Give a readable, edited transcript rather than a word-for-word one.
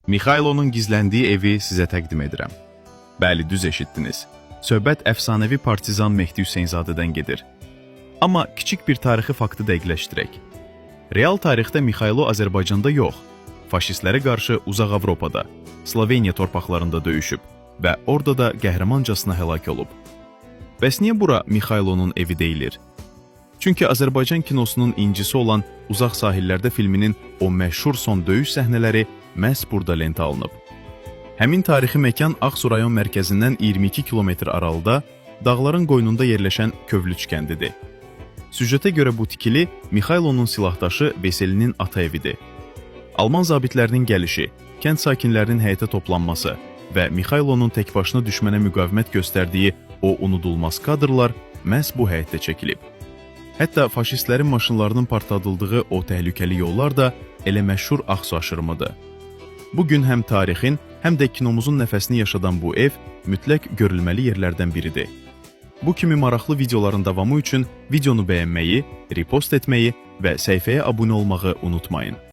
Mikhailonun gizləndiyi evi sizə təqdim edirəm. Bəli, düz eşitdiniz. Söhbət əfsanəvi partizan Mehdi Hüseynzadədən gedir. Amma kiçik bir tarixi faktı dəqiqləşdirək. Real tarixdə Mikhailo Azərbaycanda yox, faşistlərə qarşı uzaq Avropada, Sloveniya torpaqlarında döyüşüb və orada da qəhrəmancasına həlak olub. Bəs niyə bura Mikhailonun evi deyilir? Çünki Azərbaycan kinosunun incisi olan Uzaq Sahillərdə filminin o məşhur son döyüş səhnələri məhz burada lentə alınıb. Həmin tarixi məkan Ağsu rayon mərkəzindən 22 kilometr aralıda dağların qoynunda yerləşən Kövlüç kəndidir. Süjetə görə bu tikili Mikhailonun silahdaşı Veselinin ata evidir. Alman zabitlərinin gəlişi, kənd sakinlərinin həyətə toplanması və Mikhailonun təkbaşına düşmənə müqavimət göstərdiyi o unudulmaz kadrlar məhz bu həyətdə çəkilib. Hətta faşistlərin maşınlarının partladıldığı o təhlükəli yollar da elə məşhur Ağsu aşırımıdır. Bugün həm tarixin, həm də kinomuzun nəfəsini yaşadan bu ev mütləq görülməli yerlərdən biridir. Bu kimi maraqlı videoların davamı üçün videonu bəyənməyi, repost etməyi və səhifəyə abunə olmağı unutmayın.